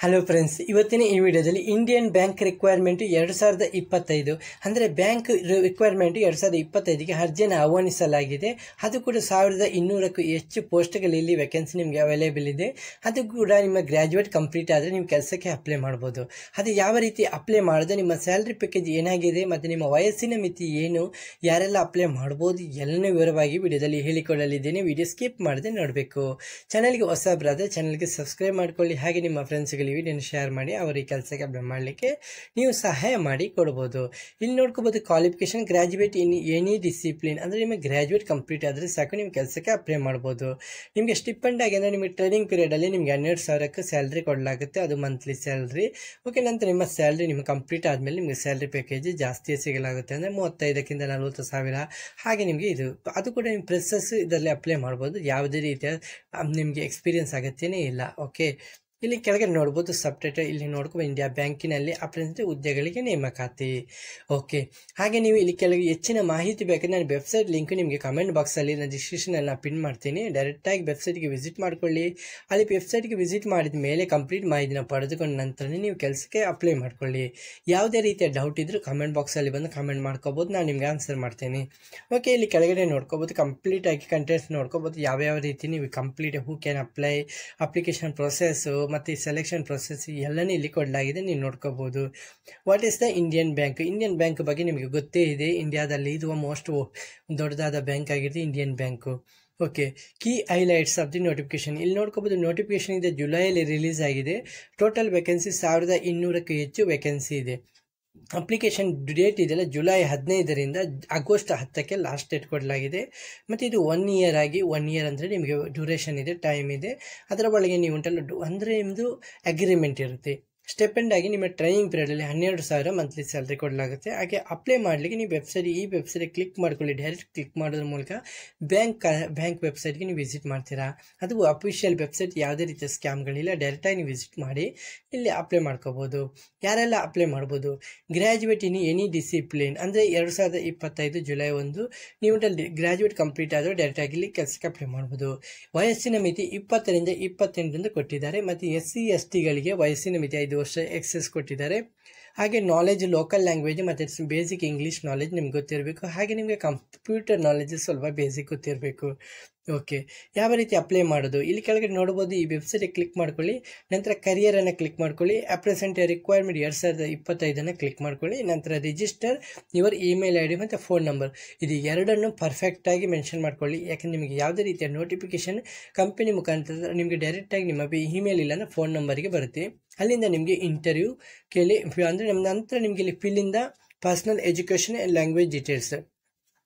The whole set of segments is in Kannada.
ಹಲೋ ಫ್ರೆಂಡ್ಸ್, ಇವತ್ತಿನ ಈ ವಿಡಿಯೋದಲ್ಲಿ ಇಂಡಿಯನ್ ಬ್ಯಾಂಕ್ ರಿಕ್ವೈರ್ಮೆಂಟ್ 2025 ಅಂದರೆ ಬ್ಯಾಂಕ್ ರಿಕ್ವೈರ್ಮೆಂಟ್ 2025ಗೆ ಅರ್ಜಿಯನ್ನು ಆಹ್ವಾನಿಸಲಾಗಿದೆ. ಅದು ಕೂಡ 1200ಕ್ಕೂ ಹೆಚ್ಚು ಪೋಸ್ಟ್ಗಳಲ್ಲಿ ವೇಕೆನ್ಸಿ ನಿಮಗೆ ಅವೈಲೇಬಲ್ ಇದೆ. ಅದು ಕೂಡ ನಿಮ್ಮ ಗ್ರ್ಯಾಜುಯೇಟ್ ಕಂಪ್ಲೀಟ್ ಆದರೆ ನೀವು ಕೆಲಸಕ್ಕೆ ಅಪ್ಲೈ ಮಾಡ್ಬೋದು. ಅದು ಯಾವ ರೀತಿ ಅಪ್ಲೈ ಮಾಡಿದ್ರೆ ನಿಮ್ಮ ಸ್ಯಾಲ್ರಿ ಪ್ಯಾಕೇಜ್ ಏನಾಗಿದೆ ಮತ್ತು ನಿಮ್ಮ ವಯಸ್ಸಿನ ಮಿತಿ ಏನು, ಯಾರೆಲ್ಲ ಅಪ್ಲೈ ಮಾಡ್ಬೋದು ಎಲ್ಲನೂ ವಿವರವಾಗಿ ವಿಡಿಯೋದಲ್ಲಿ ಹೇಳಿಕೊಳ್ಳಲಿದ್ದೇನೆ. ವಿಡಿಯೋ ಸ್ಕಿಪ್ ಮಾಡದೆ ನೋಡಬೇಕು. ಚಾನಲ್ಗೆ ಹೊಸಬರಾದರೆ ಚಾನಲ್ಗೆ ಸಬ್ಸ್ಕ್ರೈಬ್ ಮಾಡ್ಕೊಳ್ಳಿ. ಹಾಗೆ ನಿಮ್ಮ ಫ್ರೆಂಡ್ಸ್ಗಳಿಗೆ ವಿಡಿಯೋನ ಶೇರ್ ಮಾಡಿ ಅವರಿಗೆ ಕೆಲಸಕ್ಕೆ ಅಪ್ಲೈ ಮಾಡಲಿಕ್ಕೆ ನೀವು ಸಹಾಯ ಮಾಡಿ ಕೊಡ್ಬೋದು. ಇಲ್ಲಿ ನೋಡ್ಕೋಬೋದು, qualification graduate in any discipline ಅಂದರೆ ನಿಮಗೆ ಗ್ರಾಜುಯೇಟ್ ಕಂಪ್ಲೀಟ್ ಆದರೆ ಸಾಕು, ನಿಮ್ಮ ಕೆಲಸಕ್ಕೆ ಅಪ್ಲೈ ಮಾಡ್ಬೋದು. ನಿಮಗೆ ಸ್ಟಿಪೆಂಡ್ ಆಗಿ ಅಂದರೆ ನಿಮಗೆ ಟ್ರೈನಿಂಗ್ ಪೀರಿಯಡಲ್ಲಿ ನಿಮಗೆ 12,000ಕ್ಕೆ ಸ್ಯಾಲ್ರಿ ಕೊಡಲಾಗುತ್ತೆ, ಅದು ಮಂತ್ಲಿ ಸ್ಯಾಲ್ರಿ. ಓಕೆ, ನಂತರ ನಿಮ್ಮ ಸ್ಯಾಲ್ರಿ ನಿಮಗೆ ಕಂಪ್ಲೀಟ್ ಆದಮೇಲೆ ನಿಮಗೆ ಸ್ಯಾಲ್ರಿ ಪ್ಯಾಕೇಜ್ ಜಾಸ್ತಿ ಸಿಗಲಾಗುತ್ತೆ, ಅಂದರೆ 35ಕ್ಕಿಂತ 40,000 ಹಾಗೆ ನಿಮಗೆ ಇದು. ಅದು ಕೂಡ ನಿಮ್ಮ ಪ್ರೆಸಸ್ ಇದರಲ್ಲಿ ಅಪ್ಲೈ ಮಾಡ್ಬೋದು, ಯಾವುದೇ ರೀತಿಯ ನಿಮಗೆ ಎಕ್ಸ್ಪೀರಿಯನ್ಸ್ ಅಗತ್ಯನೇ ಇಲ್ಲ. ಓಕೆ, ಇಲ್ಲಿ ಕೆಳಗೆ ನೋಡ್ಬೋದು ಸಬ್ಟೈಟಲ್, ಇಲ್ಲಿ ನೋಡ್ಕೊ ಇಂಡಿಯಾ ಬ್ಯಾಂಕಿನಲ್ಲಿ ಅಪ್ರೆಂಟಿಸ್ ಹುದ್ದೆಗಳಿಗೆ ನೇಮಕಾತಿ. ಓಕೆ, ಹಾಗೆ ನೀವು ಇಲ್ಲಿ ಕೆಳಗೆ ಹೆಚ್ಚಿನ ಮಾಹಿತಿ ಬೇಕಾದ್ರೆ ನಾನು ವೆಬ್ಸೈಟ್ ಲಿಂಕ್ ನಿಮಗೆ ಕಮೆಂಟ್ ಬಾಕ್ಸಲ್ಲಿ ನಾನು ಡಿಸ್ಕ್ರಿಪ್ಷನಲ್ಲಿ ಪಿನ್ ಮಾಡ್ತೀನಿ. ಡೈರೆಕ್ಟಾಗಿ ವೆಬ್ಸೈಟ್ಗೆ ವಿಸಿಟ್ ಮಾಡ್ಕೊಳ್ಳಿ. ಅಲ್ಲಿ ವೆಬ್ಸೈಟ್ಗೆ ವಿಸಿಟ್ ಮಾಡಿದ ಮೇಲೆ ಕಂಪ್ಲೀಟ್ ಮಾಹಿತಿನ ಪಡೆದುಕೊಂಡ ನಂತರ ನೀವು ಕೆಲಸಕ್ಕೆ ಅಪ್ಲೈ ಮಾಡ್ಕೊಳ್ಳಿ. ಯಾವುದೇ ರೀತಿಯ ಡೌಟ್ ಇದ್ದರೂ ಕಮೆಂಟ್ ಬಾಕ್ಸಲ್ಲಿ ಬಂದು ಕಮೆಂಟ್ ಮಾಡ್ಕೋಬೋದು, ನಾನು ನಿಮ್ಗೆ ಆನ್ಸರ್ ಮಾಡ್ತೀನಿ. ಓಕೆ, ಇಲ್ಲಿ ಕೆಳಗಡೆ ನೋಡ್ಕೋಬೋದು, ಕಂಪ್ಲೀಟಾಗಿ ಕಂಟೆಂಟ್ಸ್ ನೋಡ್ಕೋಬೋದು, ಯಾವ್ಯಾವ ರೀತಿ ನೀವು complete who can apply, application process ಮತ್ತು ಸೆಲೆಕ್ಷನ್ ಪ್ರೊಸೆಸ್ ಎಲ್ಲನೂ ಇಲ್ಲಿ ಕೊಡಲಾಗಿದೆ, ನೀವು ನೋಡ್ಕೋಬೋದು. What is the Indian bank? Indian bank ಬಗ್ಗೆ ನಿಮಗೆ ಗೊತ್ತೇ ಇದೆ, ಇಂಡಿಯಾದಲ್ಲಿ ಇದು ಮೋಸ್ಟ್ ದೊಡ್ಡದಾದ ಬ್ಯಾಂಕ್ ಆಗಿದೆ Indian bank. Okay, key highlights of the notification ಇಲ್ಲಿ ನೋಡ್ಕೋಬೋದು. ನೋಟಿಫಿಕೇಶನ್ ಇದೆ ಜುಲೈಯಲ್ಲಿ ರಿಲೀಸ್ ಆಗಿದೆ. ಟೋಟಲ್ ವೇಕೆನ್ಸಿ 1200ಕ್ಕೂ ಹೆಚ್ಚು ವೇಕೆನ್ಸಿ ಇದೆ. ಅಪ್ಲಿಕೇಶನ್ ಡೇಟ್ ಇದೆಯಲ್ಲ ಜುಲೈ 15ರಿಂದ ಆಗಸ್ಟ್ 10ಕ್ಕೆ ಲಾಸ್ಟ್ ಡೇಟ್ ಕೊಡಲಾಗಿದೆ. ಮತ್ತು ಇದು 1 ಇಯರ್ ಆಗಿ, 1 ಇಯರ್ ಅಂದರೆ ನಿಮಗೆ ಡ್ಯೂರೇಷನ್ ಇದೆ, ಟೈಮ್ ಇದೆ. ಅದರ ಒಳಗೆ ನೀವು ಉಂಟಲ್ಲ ಅಂದರೆ ನಿಮ್ಮದು ಅಗ್ರಿಮೆಂಟ್ ಇರುತ್ತೆ. ಸ್ಟೆಪೆಂಡ್ ಆಗಿ ನಿಮ್ಮ ಟ್ರೈನಿಂಗ್ ಪೀರಿಯಡಲ್ಲಿ 12,000 ಮಂತ್ಲಿ ಸ್ಯಾಲ್ರಿ ಕೊಡಲಾಗುತ್ತೆ. ಹಾಗೆ ಅಪ್ಲೈ ಮಾಡಲಿಕ್ಕೆ ನೀವು ಈ ವೆಬ್ಸೈಟ್ ಕ್ಲಿಕ್ ಮಾಡ್ಕೊಳ್ಳಿ. ಡೈರೆಕ್ಟ್ ಕ್ಲಿಕ್ ಮಾಡೋದ್ರ ಮೂಲಕ ಬ್ಯಾಂಕ್ ವೆಬ್ಸೈಟ್ಗೆ ನೀವು ವಿಸಿಟ್ ಮಾಡ್ತೀರಾ. ಅದು ಅಫಿಷಿಯಲ್ ವೆಬ್ಸೈಟ್, ಯಾವುದೇ ರೀತಿಯ ಸ್ಕ್ಯಾಮ್ಗಳಿಲ್ಲ. ಡೈರೆಕ್ಟಾಗಿ ನೀವು ವಿಸಿಟ್ ಮಾಡಿ ಇಲ್ಲಿ ಅಪ್ಲೈ ಮಾಡ್ಕೋಬೋದು. ಯಾರೆಲ್ಲ ಅಪ್ಲೈ ಮಾಡ್ಬೋದು? ಗ್ರ್ಯಾಜುಯೇಟ್ ಇನ್ ಎನಿ ಡಿಸಿಪ್ಲಿನ್ ಅಂದರೆ 2025 ಜುಲೈ 1 ನೀವು ಗ್ರ್ಯಾಜುಯೇಟ್ ಕಂಪ್ಲೀಟ್ ಆದರೂ ಡೈರೆಕ್ಟಾಗಿ ಇಲ್ಲಿ ಕೆಲಸಕ್ಕೆ ಅಪ್ಲೈ ಮಾಡ್ಬೋದು. ವಯಸ್ಸಿನ ಮಿತಿ 20ರಿಂದ 28 ಕೊಟ್ಟಿದ್ದಾರೆ. ಮತ್ತು SC ST ಗಳಿಗೆ ವಯಸ್ಸಿನ ಮಿತಿ 5 ವರ್ಷ ಎಕ್ಸೆಸ್ ಕೊಟ್ಟಿದ್ದಾರೆ. ಹಾಗೆ ನಾಲೆಜ್ ಲೋಕಲ್ ಲ್ಯಾಂಗ್ವೇಜ್ ಮತ್ತು ಬೇಸಿಕ್ ಇಂಗ್ಲೀಷ್ ನಾಲೆಜ್ ನಿಮ್ಗೆ ಗೊತ್ತಿರಬೇಕು. ಹಾಗೆ ನಿಮಗೆ ಕಂಪ್ಯೂಟರ್ ನಾಲೆಜ್ ಸ್ವಲ್ಪ ಬೇಸಿಕ್ ಗೊತ್ತಿರಬೇಕು. ಓಕೆ, ಯಾವ ರೀತಿ ಅಪ್ಲೈ ಮಾಡೋದು? ಇಲ್ಲಿ ಕೆಳಗಡೆ ನೋಡ್ಬೋದು, ಈ ವೆಬ್ಸೈಟಿಗೆ ಕ್ಲಿಕ್ ಮಾಡ್ಕೊಳ್ಳಿ. ನಂತರ ಕರಿಯರನ್ನು ಕ್ಲಿಕ್ ಮಾಡ್ಕೊಳ್ಳಿ. ಅಪ್ರೆಸೆಂಟ್ ರಿಕ್ವೈರ್ಮೆಂಟ್ 2025 ಕ್ಲಿಕ್ ಮಾಡ್ಕೊಳ್ಳಿ. ನಂತರ ರಿಜಿಸ್ಟರ್ ಯುವರ್ ಇಮೇಲ್ ID ಮತ್ತು ಫೋನ್ ನಂಬರ್, ಇದು ಎರಡನ್ನು ಪರ್ಫೆಕ್ಟಾಗಿ ಮೆನ್ಷನ್ ಮಾಡ್ಕೊಳ್ಳಿ. ಯಾಕಂದರೆ ನಿಮಗೆ ಯಾವುದೇ ರೀತಿಯ ನೋಟಿಫಿಕೇಶನ್ ಕಂಪನಿ ಮುಖಾಂತರ ನಿಮಗೆ ಡೈರೆಕ್ಟಾಗಿ ನಿಮ್ಮ ಇಮೇಲ್ ಇಲ್ಲ ಅಂದರೆ ಫೋನ್ ನಂಬರ್ಗೆ ಬರುತ್ತೆ. ಅಲ್ಲಿಂದ ನಿಮಗೆ ಇಂಟರ್ವ್ಯೂ ಕೇಳಿ, ಅಂದರೆ ನಂತರ ನಿಮಗೆ ಇಲ್ಲಿ ಫಿಲ್ಲಿಂದ ಪರ್ಸನಲ್ ಎಜುಕೇಷನ್ ಲ್ಯಾಂಗ್ವೇಜ್ ಡೀಟೇಲ್ಸ್,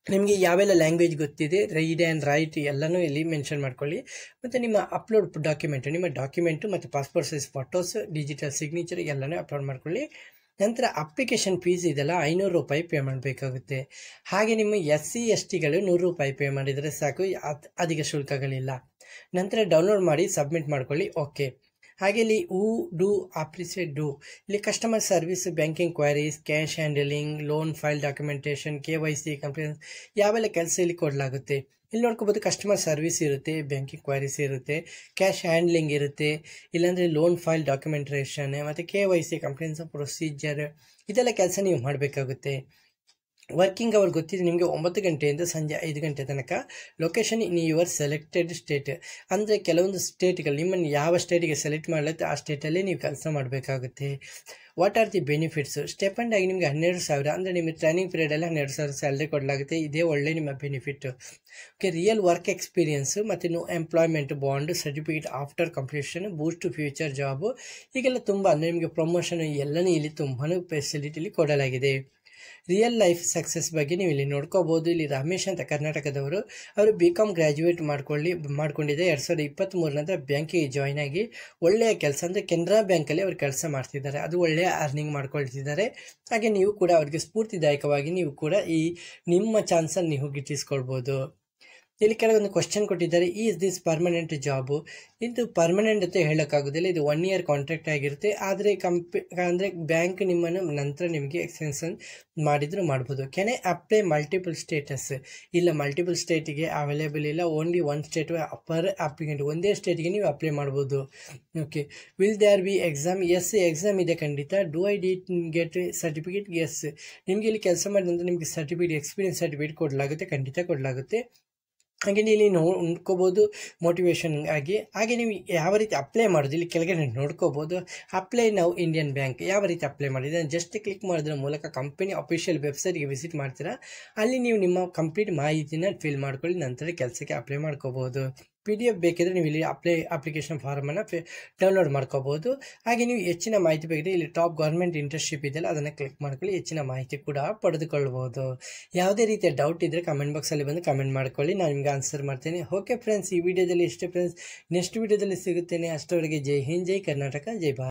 ನಿಮಗೆ ಯಾವೆಲ್ಲ ಲ್ಯಾಂಗ್ವೇಜ್ ಗೊತ್ತಿದೆ, ರೀಡ್ ಆ್ಯಂಡ್ ರೈಟ್ ಎಲ್ಲನೂ ಇಲ್ಲಿ ಮೆನ್ಷನ್ ಮಾಡ್ಕೊಳ್ಳಿ. ಮತ್ತು ನಿಮ್ಮ ಅಪ್ಲೋಡ್ ಡಾಕ್ಯುಮೆಂಟು, ನಿಮ್ಮ ಡಾಕ್ಯುಮೆಂಟು ಮತ್ತು passport size photos, digital signature ಎಲ್ಲನೂ ಅಪ್ಲೋಡ್ ಮಾಡ್ಕೊಳ್ಳಿ. ನಂತರ ಅಪ್ಲಿಕೇಶನ್ ಫೀಸ್ ಇದೆಲ್ಲ 500 ರೂಪಾಯಿ ಪೇ ಮಾಡಬೇಕಾಗುತ್ತೆ. ಹಾಗೆ ನಿಮ್ಮ SC ST ಗಳು 100 ರೂಪಾಯಿ ಪೇ ಮಾಡಿದರೆ ಸಾಕು, ಅಧಿಕ ಶುಲ್ಕಗಳಿಲ್ಲ. ನಂತರ ಡೌನ್ಲೋಡ್ ಮಾಡಿ ಸಬ್ಮಿಟ್ ಮಾಡ್ಕೊಳ್ಳಿ. ಓಕೆ, ಹಾಗೆ ಇಲ್ಲಿ ಡೂ ಅಪ್ಲಿಕೇಶನ್ ಡೂ ಇಲ್ಲಿ customer service, banking queries, cash handling, loan file documentation, KYC complaint ಯಾವೆಲ್ಲ ಕೆಲಸ ಇಲ್ಲಿ ಕೊಡಲಾಗುತ್ತೆ. ಇಲ್ಲಿ ನೋಡ್ಕೋಬೋದು, ಕಸ್ಟಮರ್ ಸರ್ವಿಸ್ ಇರುತ್ತೆ, ಬ್ಯಾಂಕಿಂಗ್ ಕ್ವೈರೀಸ್ ಇರುತ್ತೆ, ಕ್ಯಾಶ್ ಹ್ಯಾಂಡ್ಲಿಂಗ್ ಇರುತ್ತೆ, ಇಲ್ಲಾಂದರೆ ಲೋನ್ ಫೈಲ್ ಡಾಕ್ಯುಮೆಂಟೇಷನ್ ಮತ್ತು KYC ಕಂಪ್ಲೇಂಟ್ಸ್ ಪ್ರೊಸೀಜರ್ ಇದೆಲ್ಲ ಕೆಲಸ ನೀವು ಮಾಡಬೇಕಾಗುತ್ತೆ. ವರ್ಕಿಂಗ್ ಅವರ್ ಗೊತ್ತಿದೆ ನಿಮಗೆ, 9 ಗಂಟೆಯಿಂದ ಸಂಜೆ 5 ಗಂಟೆ ತನಕ. Location in your selected state ಅಂದರೆ ಕೆಲವೊಂದು ಸ್ಟೇಟ್ಗಳು ನಿಮ್ಮನ್ನು ಯಾವ ಸ್ಟೇಟಿಗೆ ಸೆಲೆಕ್ಟ್ ಮಾಡಲತ್ತೆ ಆ ಸ್ಟೇಟಲ್ಲಿ ನೀವು ಕೆಲಸ ಮಾಡಬೇಕಾಗುತ್ತೆ. What are the benefits? Stipend ಆಗಿ ನಿಮಗೆ 12,000 ಅಂದರೆ ನಿಮ್ಮ ಟ್ರೈನಿಂಗ್ ಪೀರಿಯಡಲ್ಲಿ 12,000 ಸ್ಯಾಲ್ರಿ ಕೊಡಲಾಗುತ್ತೆ. ಇದೇ ಒಳ್ಳೆ ನಿಮ್ಮ benefit. Okay, real work experience ಮತ್ತು no employment bond certificate after completion, boost future job, ಹೀಗೆಲ್ಲ ತುಂಬ ಅಂದರೆ ನಿಮಗೆ ಪ್ರಮೋಷನ್ ಎಲ್ಲನೂ ಇಲ್ಲಿ ತುಂಬಾ ಫೆಸಿಲಿಟಿಲಿ ಕೊಡಲಾಗಿದೆ. ರಿಯಲ್ ಲೈಫ್ ಸಕ್ಸಸ್ ಬಗ್ಗೆ ನೀವು ಇಲ್ಲಿ ನೋಡ್ಕೋಬೋದು. ಇಲ್ಲಿ ರಮೇಶ್ ಅಂತ ಕರ್ನಾಟಕದವರು, ಅವರು BCom ಗ್ರ್ಯಾಜುಯೇಟ್ ಮಾಡ್ಕೊಂಡಿದ್ದೆ. 2023 ನಂತರ ಬ್ಯಾಂಕಿಗೆ ಜಾಯ್ನ್ ಆಗಿ ಒಳ್ಳೆಯ ಕೆಲಸ ಅಂದರೆ ಕೆನರಾ ಬ್ಯಾಂಕಲ್ಲಿ ಅವರು ಕೆಲಸ ಮಾಡ್ತಿದ್ದಾರೆ. ಅದು ಒಳ್ಳೆಯ ಅರ್ನಿಂಗ್ ಮಾಡ್ಕೊಳ್ತಿದ್ದಾರೆ. ಹಾಗೆ ನೀವು ಕೂಡ ಅವರಿಗೆ ಸ್ಫೂರ್ತಿದಾಯಕವಾಗಿ ನೀವು ಕೂಡ ಈ ನಿಮ್ಮ ಚಾನ್ಸನ್ನು ನೀವು ಗಿಟ್ಟಿಸ್ಕೊಳ್ಬೋದು. ಇಲ್ಲಿ ಕೆಲವೊಂದು ಕ್ವಶನ್ ಕೊಟ್ಟಿದ್ದಾರೆ, ಈಸ್ ದಿಸ್ ಪರ್ಮನೆಂಟ್ ಜಾಬು? ಇದು ಪರ್ಮನೆಂಟ್ ಅಂತ ಹೇಳೋಕ್ಕಾಗೋದಿಲ್ಲ, ಇದು 1 year ಕಾಂಟ್ರಾಕ್ಟ್ ಆಗಿರುತ್ತೆ. ಆದರೆ ಅಂದರೆ ಬ್ಯಾಂಕ್ ನಿಮ್ಮನ್ನು ನಂತರ ನಿಮಗೆ ಎಕ್ಸ್ಟೆನ್ಷನ್ ಮಾಡಿದರೂ ಮಾಡ್ಬೋದು. Can I apply multiple states? ಇಲ್ಲ, ಮಲ್ಟಿಪಲ್ ಸ್ಟೇಟಿಗೆ ಅವೈಲೇಬಲ್ ಇಲ್ಲ, ಓನ್ಲಿ 1 ಸ್ಟೇಟ್ ಪರ್ ಅಪ್ಲಿಕೆಂಟ್, ಒಂದೇ ಸ್ಟೇಟ್ಗೆ ನೀವು ಅಪ್ಲೈ ಮಾಡ್ಬೋದು. Okay. Will there be exam? Yes, exam ಇದೆ ಖಂಡಿತ. Do I get certificate? Yes. ನಿಮಗೆ ಇಲ್ಲಿ ಕೆಲಸ ಮಾಡಿದ ನಂತರ ನಿಮಗೆ ಸರ್ಟಿಫಿಕೇಟ್, ಎಕ್ಸ್ಪೀರಿಯನ್ಸ್ ಸರ್ಟಿಫಿಕೇಟ್ ಕೊಡಲಾಗುತ್ತೆ, ಖಂಡಿತ ಕೊಡಲಾಗುತ್ತೆ. ಹಾಗೆ ಇಲ್ಲಿ ನೋಡ್ಕೋಬೋದು ಮೋಟಿವೇಶನ್ ಆಗಿ. ಹಾಗೆ ನೀವು ಯಾವ ರೀತಿ ಅಪ್ಲೈ ಮಾಡೋದು ಇಲ್ಲಿ ಕೆಳಗಡೆ ನೋಡ್ಕೋಬೋದು. ಅಪ್ಲೈ ನಾವು ಇಂಡಿಯನ್ ಬ್ಯಾಂಕ್ ಯಾವ ರೀತಿ ಅಪ್ಲೈ ಮಾಡಿದೆ, ಜಸ್ಟ್ ಕ್ಲಿಕ್ ಮಾಡೋದ್ರ ಮೂಲಕ ಕಂಪನಿ ಅಫಿಷಿಯಲ್ ವೆಬ್ಸೈಟ್ಗೆ ವಿಸಿಟ್ ಮಾಡ್ತೀರಾ. ಅಲ್ಲಿ ನೀವು ನಿಮ್ಮ ಕಂಪ್ಲೀಟ್ ಮಾಹಿತಿನ ಫಿಲ್ ಮಾಡ್ಕೊಳ್ಳಿ, ನಂತರ ಕೆಲಸಕ್ಕೆ ಅಪ್ಲೈ ಮಾಡ್ಕೋಬೋದು. PDF ಬೇಕಿದ್ರೆ ನೀವು ಇಲ್ಲಿ ಅಪ್ಲಿಕೇಶನ್ ಫಾರ್ಮನ್ನು ಡೌನ್ಲೋಡ್ ಮಾಡ್ಕೋಬೋದು. ಹಾಗೆ ನೀವು ಹೆಚ್ಚಿನ ಮಾಹಿತಿ ಬೇಕಿದ್ರೆ ಇಲ್ಲಿ ಟಾಪ್ ಗೌರ್ಮೆಂಟ್ ಇಂಟರ್ನ್ಶಿಪ್ ಇದೆಯಲ್ಲ, ಅದನ್ನು ಕ್ಲಿಕ್ ಮಾಡ್ಕೊಳ್ಳಿ, ಹೆಚ್ಚಿನ ಮಾಹಿತಿ ಕೂಡ ಪಡೆದುಕೊಳ್ಬೋದು. ಯಾವುದೇ ರೀತಿಯ ಡೌಟ್ ಇದ್ದರೆ ಕಮೆಂಟ್ ಬಾಕ್ಸಲ್ಲಿ ಬಂದು ಕಮೆಂಟ್ ಮಾಡ್ಕೊಳ್ಳಿ, ನಾನು ನಿಮ್ಗೆ ಆನ್ಸರ್ ಮಾಡ್ತೇನೆ. ಓಕೆ ಫ್ರೆಂಡ್ಸ್, ಈ ವಿಡಿಯೋದಲ್ಲಿ ಇಷ್ಟೇ ಫ್ರೆಂಡ್ಸ್. ನೆಕ್ಸ್ಟ್ ವಿಡಿಯೋದಲ್ಲಿ ಸಿಗುತ್ತೇನೆ. ಅಷ್ಟರವರೆಗೆ ಜೈ ಹಿಂದ್, ಜೈ ಕರ್ನಾಟಕ, ಜೈ ಭಾರತ್.